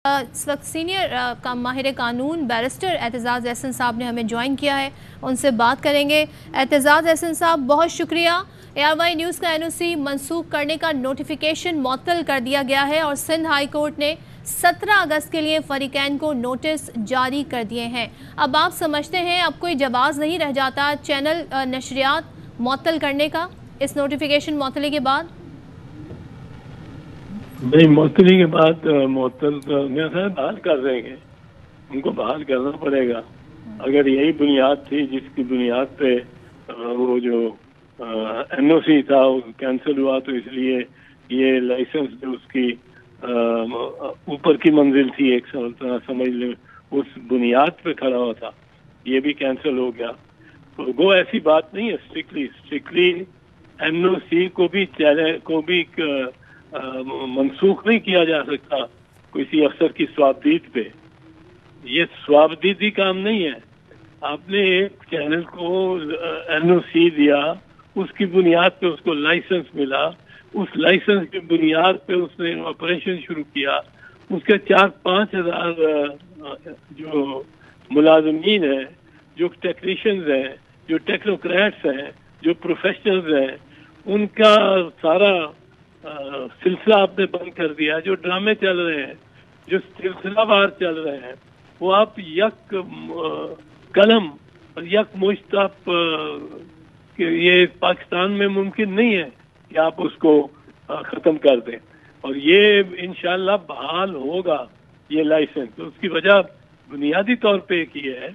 اس وقت سینئر ماہر قانون بیرسٹر اعتزاز احسن صاحب نے ہمیں جوائن کیا ہے، ان سے بات کریں گے۔ اعتزاز احسن صاحب بہت شکریہ۔ ARY نیوز کا NOC منسوخ کرنے کا نوٹیفیکیشن معطل کر دیا گیا ہے اور سندھ ہائی کورٹ نے 17 اگست کے لیے فریقین کو نوٹس جاری کر دیے ہیں۔ اب آپ سمجھتے ہیں اب کوئی جواز نہیں رہ جاتا چینل نشریات معطل کرنے کا اس نوٹیفیکیشن معطلی کے بعد؟ نہیں، معطلی کے بعد معطل بحال کر دیں گے، ان کو بحال کرنا پڑے گا۔ اگر یہی بنیاد تھی جس کی بنیاد پہ وہ جو NOC تھا وہ کینسل ہوا، تو اس لیے یہ لائسنس جو اس کی اوپر کی منزل تھی ایک سمجھ لیں اس بنیاد پہ کھڑا ہوا تھا، یہ بھی کینسل ہو گیا۔ تو وہ ایسی بات نہیں ہے، اسٹرکٹلی NOC کو بھی منسوخ نہیں کیا جا سکتا کسی افسر کی صوابدید پہ۔ یہ صوابدیدی کام نہیں ہے۔ آپ نے ایک چینل کو NOC دیا، اس کی بنیاد پہ اس کو لائسنس ملا، اس لائسنس کی بنیاد پہ اس نے آپریشن شروع کیا، اس کے 4-5 ہزار جو ملازمین ہیں، جو ٹیکنیشینز ہیں، جو ٹیکنوکریٹس ہیں، جو پروفیشنلز ہیں، ان کا سارا سلسلہ آپ نے بند کر دیا۔ جو ڈرامے چل رہے ہیں، جو سلسلہ وار چل رہے ہیں، وہ آپ یک قلم اور یک مشت یہ پاکستان میں ممکن نہیں ہے کہ آپ اس کو ختم کر دیں، اور یہ انشاءاللہ بحال ہوگا یہ لائسنس۔ اس کی وجہ بنیادی طور پہ ایک یہ ہے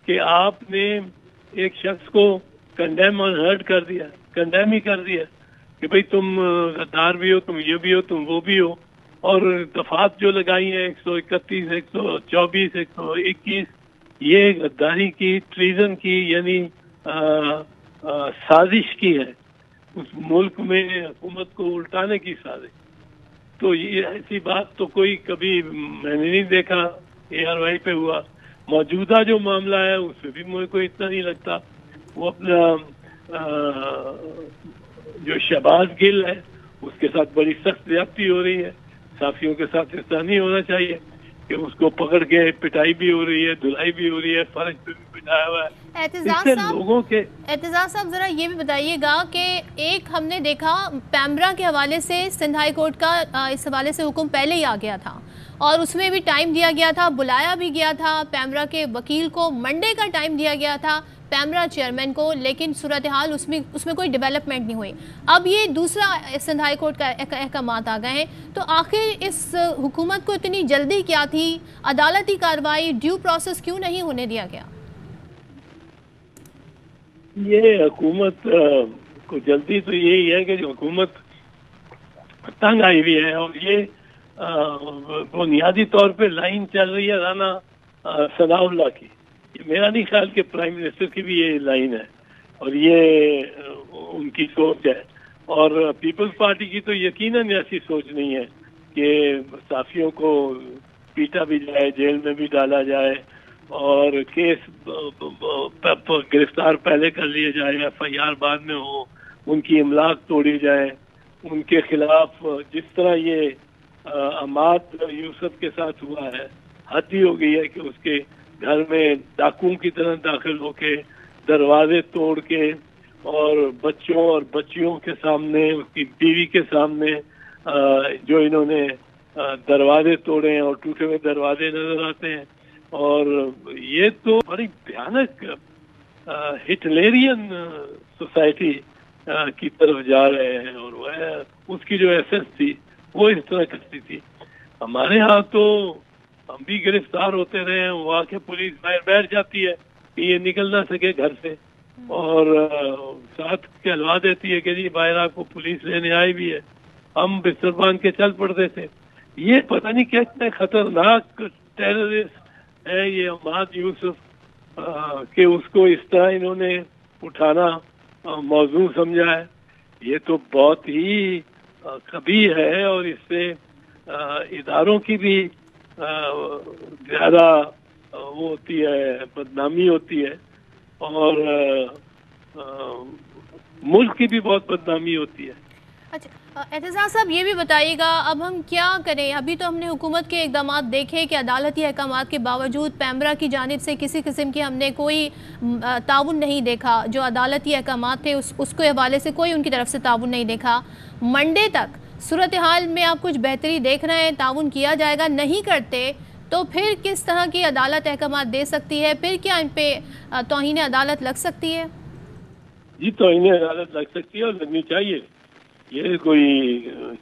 کہ آپ نے ایک شخص کو کنڈیم اور ہرٹ کر دیا، کنڈیم ہی کر دیا کہ بھئی تم غدار بھی ہو، تم یہ بھی ہو، تم وہ بھی ہو، اور دفعات جو لگائی ہیں 131، 124، 121، یہ غداری کی، ٹریزن کی، یعنی سازش کی ہے، اس ملک میں حکومت کو الٹانے کی سازش۔ تو یہ ایسی بات تو کوئی کبھی میں نے نہیں دیکھا ARY پہ ہوا۔ موجودہ جو معاملہ ہے اس پہ بھی مجھے کو اتنا نہیں لگتا۔ وہ اپنا جو شہباز گل ہے اس کے ساتھ بڑی سخت زیادتی ہو رہی ہے، صحافیوں کے ساتھ ایسا نہیں ہونا چاہیے کہ اس کو پکڑ کے پٹائی بھی ہو رہی ہے، دھلائی بھی ہو رہی ہے، فرش پہ بھی پٹایا ہوا ہے۔ اعتزاز صاحب ذرا یہ بھی بتائیے گا کہ ایک ہم نے دیکھا پیمرا کے حوالے سے سندھ ہائی کورٹ کا اس حوالے سے حکم پہلے ہی آ گیا تھا اور اس میں بھی ٹائم دیا گیا تھا، بلایا بھی گیا تھا پیمرا کے وکیل کو، منڈے کا ٹائم دیا گیا تھا پیمرا چیئرمین کو، لیکن صورتحال اس میں کوئی ڈیولپمنٹ نہیں ہوئی۔ اب یہ دوسرا سندھ ہائی کورٹ کا احکامات آ گئے ہیں، تو آخر اس حکومت کو اتنی جلدی کیا تھی؟ عدالتی کارروائی، ڈیو پروسیس کیوں نہیں ہونے دیا گیا؟ یہ حکومت کو جلدی تو یہی ہے کہ جو حکومت تنگ آئی ہوئی ہے، اور یہ بنیادی طور پہ لائن چل رہی ہے رانا ثناء اللہ کی۔ میرا نہیں خیال کہ پرائم منسٹر کی بھی یہ لائن ہے اور یہ ان کی سوچ ہے، اور پیپلز پارٹی کی تو یقیناً ایسی سوچ نہیں ہے کہ صحافیوں کو پیٹا بھی جائے، جیل میں بھی ڈالا جائے، اور کیس گرفتار پہلے کر لیے جائے، FIR بعد میں ہو، ان کی املاک توڑی جائے، ان کے خلاف جس طرح یہ عماد یوسف کے ساتھ ہوا ہے، حد ہی ہو گئی ہے کہ اس کے گھر میں ڈاکوؤں کی طرح داخل ہو کے دروازے توڑ کے، اور بچوں اور بچیوں کے سامنے، اس کی بیوی کے سامنے جو انہوں نے دروازے توڑے ہیں اور ٹوٹے ہوئے دروازے نظر آتے ہیں، اور یہ تو بڑی بھیانک ہٹلرین سوسائٹی کی طرف جا رہے ہیں، اور وہ اس کی جو ایسنس تھی وہ اس طرح کرتی تھی۔ ہمارے ہاں تو ہم بھی گرفتار ہوتے رہے ہیں، وہاں کے پولیس باہر بیٹھ جاتی ہے کہ یہ نکل نہ سکے گھر سے، اور ساتھ کہلوا دیتی ہے کہ جی باہر آپ کو پولیس لینے آئی بھی ہے، ہم بستر باندھ کے چل پڑتے تھے۔ یہ پتہ نہیں کتنے خطرناک ٹیررسٹ ہے یہ عماد یوسف کہ اس کو اس طرح انہوں نے اٹھانا موضوع سمجھا ہے۔ یہ تو بہت ہی قبیح ہے، اور اس سے اداروں کی بھی زیادہ وہ ہوتی ہے، بدنامی ہوتی ہے، اور ملک کی بھی بہت بدنامی ہوتی ہے۔ اچھا اعتزاز صاحب یہ بھی بتائیے گا، اب ہم کیا کریں؟ ابھی تو ہم نے حکومت کے اقدامات دیکھے کہ عدالتی احکامات کے باوجود پیمرا کی جانب سے کسی قسم کی ہم نے کوئی تعاون نہیں دیکھا، جو عدالتی احکامات تھے اس کے حوالے سے کوئی ان کی طرف سے تعاون نہیں دیکھا۔ منڈے تک صورتحال میں آپ کچھ بہتری دیکھ رہے ہیں، تعاون کیا جائے گا، نہیں کرتے تو پھر کس طرح کی عدالت احکامات دے سکتی ہے؟ پھر کیا ان پہ توہین عدالت لگ سکتی ہے؟ جی توہین عدالت لگ سکتی ہے اور لگنی چاہیے۔ یہ کوئی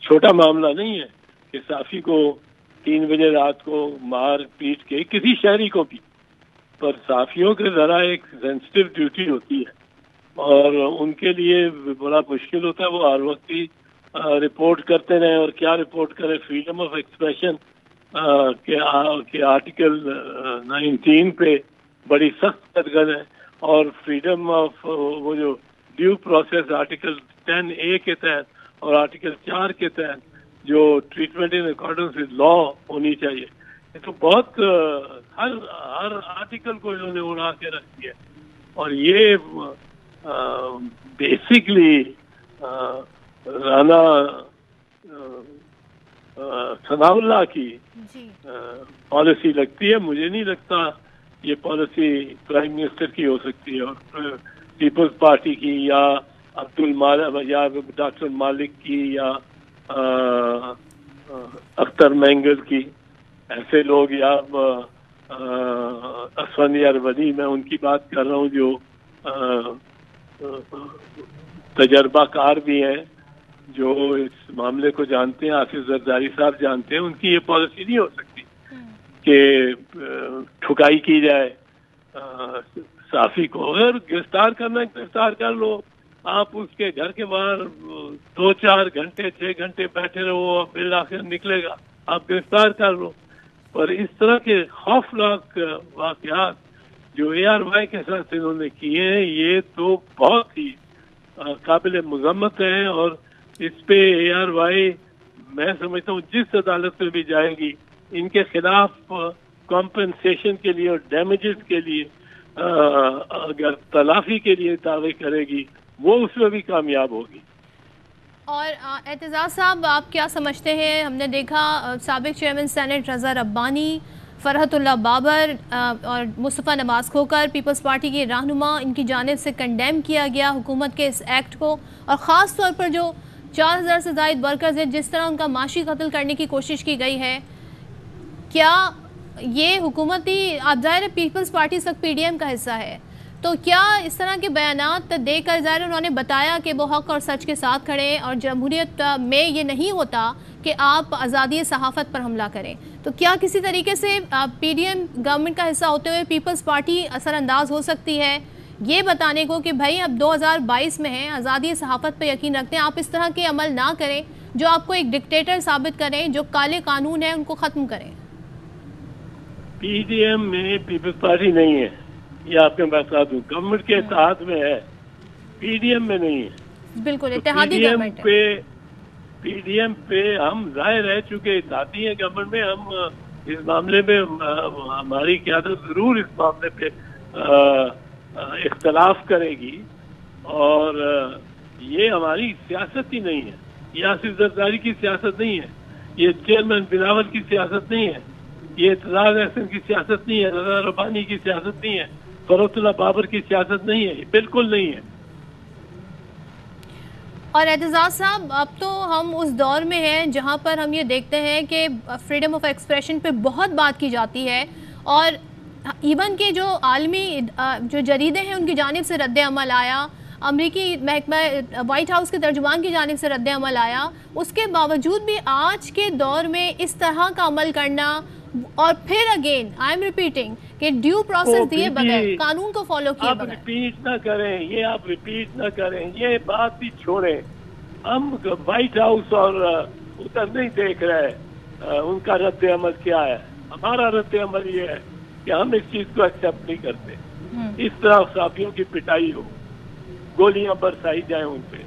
چھوٹا معاملہ نہیں ہے کہ صحافی کو 3 بجے رات کو مار پیٹ کے، کسی شہری کو بھی، پر صحافیوں کے ذرا ایک سینسٹیو ڈیوٹی ہوتی ہے اور ان کے لیے بڑا مشکل ہوتا ہے، وہ ہر وقت ہی رپورٹ کرتے رہیں، اور کیا رپورٹ کریں؟ فریڈم آف ایکسپریشن کے آرٹیکل 19 پہ بڑی سخت قدغن ہے، اور فریڈم آف وہ جو ڈیو پروسیس آرٹیکل 10A کے تحت اور آرٹیکل 4 کے تحت جو treatment in accordance with law ہونی چاہیے، یہ تو بہت ہر آرٹیکل کو انہوں نے اڑا کے رکھ دیا، اور یہ بیسکلی رانا ثناء اللہ کی پالیسی لگتی ہے۔ مجھے نہیں لگتا یہ پالیسی پرائم منسٹر کی ہو سکتی ہے، اور پیپلز پارٹی کی یا یا ڈاکٹر مالک کی یا اختر مینگل کی، ایسے لوگ، یا اسفندیار ولی، میں ان کی بات کر رہا ہوں جو تجربہ کار بھی ہیں، جو اس معاملے کو جانتے ہیں، آصف زرداری صاحب جانتے ہیں، ان کی یہ پالیسی نہیں ہو سکتی کہ ٹھکائی کی جائے صحافی کو۔ اگر گرفتار کرنا ہے گرفتار کر لو، آپ اس کے گھر کے باہر 2-4 گھنٹے 6 گھنٹے بیٹھے رہو، بالآخر نکلے گا، آپ گرفتار کر لو۔ پر اس طرح کے خوفناک واقعات جو ARY کے ساتھ انہوں نے کیے ہیں، یہ تو بہت ہی قابل مذمت ہیں، اور اس پہ ARY میں سمجھتا ہوں جس عدالت میں بھی جائے گی، ان کے خلاف کمپنسیشن کے لیے اور ڈیمیجز کے لیے اگر تلافی کے لیے دعوے کرے گی، وہ اس میں بھی کامیاب ہوگی۔ اور اعتزاز صاحب آپ کیا سمجھتے ہیں؟ ہم نے دیکھا سابق چیئرمین سینٹ رضا ربانی، فرحت اللہ بابر اور مصطفیٰ نواز کھوکر، پیپلز پارٹی کے رہنما، ان کی جانب سے کنڈیم کیا گیا حکومت کے اس ایکٹ کو، اور خاص طور پر جو 4000 سے زائد ورکرز ہیں، جس طرح ان کا معاشی قتل کرنے کی کوشش کی گئی ہے۔ کیا یہ حکومتی، آپ ظاہر ہے پیپلز پارٹی اس وقت PDM کا حصہ ہے، تو کیا اس طرح کے بیانات دے کر ظاہر انہوں نے بتایا کہ وہ حق اور سچ کے ساتھ کھڑے ہیں، اور جمہوریت میں یہ نہیں ہوتا کہ آپ آزادی صحافت پر حملہ کریں، تو کیا کسی طریقے سے PDM گورنمنٹ کا حصہ ہوتے ہوئے پیپلز پارٹی اثر انداز ہو سکتی ہے یہ بتانے کو کہ بھائی اب 2022 میں ہیں، آزادی صحافت پہ یقین رکھتے ہیں، آپ اس طرح کے عمل نہ کریں جو آپ کو ایک ڈکٹیٹر ثابت کریں، جو کالے قانون ہیں ان کو ختم کریں؟ PDM میں پیپلز پارٹی نہیں ہے، یہ آپ کے بتا دوں، گورنمنٹ کے اتحاد میں ہے، PDM میں نہیں ہے۔ بالکل اتحادی گورنمنٹ ہے۔ PDM پہ ہم ظاہر ہے چونکہ اتحادی ہیں گورنمنٹ میں، ہم اس معاملے میں ہماری قیادت ضرور اس معاملے پہ اختلاف کرے گی، اور یہ ہماری سیاست ہی نہیں ہے، یہ آصف زرداری کی سیاست نہیں ہے، یہ چیئرمین بلاول کی سیاست نہیں ہے، یہ اعتزاز احسن کی سیاست نہیں ہے، رضا ربانی کی سیاست نہیں ہے، فرحت اللہ بابر کی سیاست نہیں ہے، بالکل نہیں ہے۔ اور اعتزاز صاحب اب تو ہم اس دور میں ہیں جہاں پر ہم یہ دیکھتے ہیں کہ فریڈم آف ایکسپریشن پہ بہت بات کی جاتی ہے، اور ایون کہ جو عالمی جو جریدے ہیں ان کی جانب سے رد عمل آیا، امریکی محکمہ وائٹ ہاؤس کے ترجمان کی جانب سے رد عمل آیا، اس کے باوجود بھی آج کے دور میں اس طرح کا عمل کرنا، اور پھر اگین آئی ایم ریپیٹنگ کہ ڈیو پروسیس دیے بغیر، قانون کو فالو کیے بغیر۔ آپ ریپیٹ نہ کریں، یہ آپ ریپیٹ نہ کریں، یہ بات بھی چھوڑیں، ہم وائٹ ہاؤس اور ادھر نہیں دیکھ رہے ان کا رد عمل کیا ہے، ہمارا رد عمل یہ ہے کہ ہم اس چیز کو ایکسیپٹ نہیں کرتے، اس طرح صحافیوں کی پٹائی ہو، گولیاں برسائی جائیں ان پہ،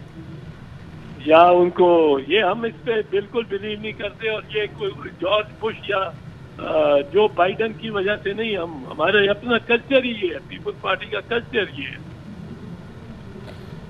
یا ان کو، یہ ہم اس پہ بالکل بلیو نہیں کرتے، اور یہ کوئی جارج بش یا جو بائیڈن کی وجہ سے نہیں، ہمارے اپنا کلچر ہی ہے، پیپلز پارٹی کا کلچر یہ ہے۔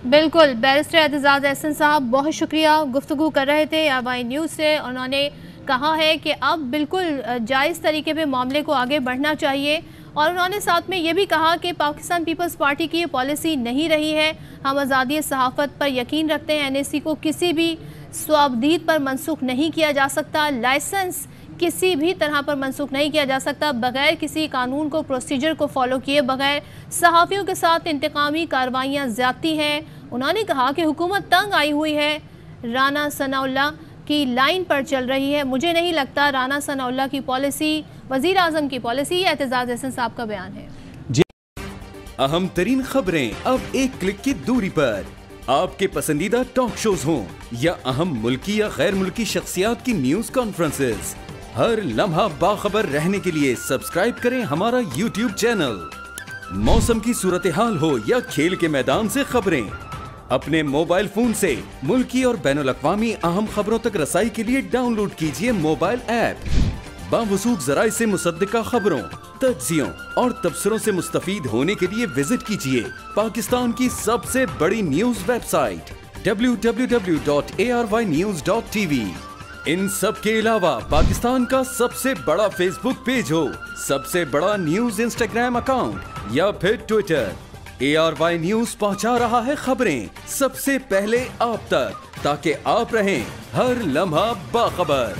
بالکل، بیرسٹر اعتزاز احسن صاحب بہت شکریہ، گفتگو کر رہے تھے ARY نیوز سے. انہوں نے کہا ہے کہ اب بالکل جائز طریقے پہ معاملے کو آگے بڑھنا چاہیے، اور انہوں نے ساتھ میں یہ بھی کہا کہ پاکستان پیپلز پارٹی کی یہ پالیسی نہیں رہی ہے. ہم آزادی صحافت پر یقین رکھتے ہیں. NSC کو کسی بھی صوابدید پر منسوخ نہیں کیا جا سکتا، لائسنس کسی بھی طرح پر منسوخ نہیں کیا جا سکتا بغیر کسی قانون کو، پروسیجر کو فالو کیے بغیر. صحافیوں کے ساتھ انتقامی کارروائیاں زیادتی ہیں. انہوں نے کہا کہ حکومت تنگ آئی ہوئی ہے، رانا ثناء اللہ کی لائن پر چل رہی ہے. مجھے نہیں لگتا رانا ثناء اللہ کی پالیسی وزیر اعظم کی پالیسی یا اعتزاز احسن صاحب کا بیان ہے. اہم ترین خبریں اب ایک کلک کی دوری پر. آپ کے پسندیدہ ٹاک شوز ہوں یا اہم ملکی یا غیر ملکی شخصیات کی نیوز کانفرنسز، ہر لمحہ باخبر رہنے کے لیے سبسکرائب کریں ہمارا YouTube چینل. موسم کی صورتحال ہو یا کھیل کے میدان سے خبریں، اپنے موبائل فون سے ملکی اور بین الاقوامی اہم خبروں تک رسائی کے لیے ڈاؤن لوڈ کیجیے موبائل ایپ. باوثوق ذرائع سے مصدقہ خبروں، تجزیوں اور تبصروں سے مستفید ہونے کے لیے وزٹ کیجیے پاکستان کی سب سے بڑی نیوز ویب سائٹ www.arynews.tv. ان سب کے علاوہ پاکستان کا سب سے بڑا فیس بک پیج ہو، سب سے بڑا نیوز انسٹاگرام اکاؤنٹ یا پھر ٹویٹر، ARY نیوز پہنچا رہا ہے خبریں سب سے پہلے آپ تک، تاکہ آپ رہیں ہر لمحہ باخبر.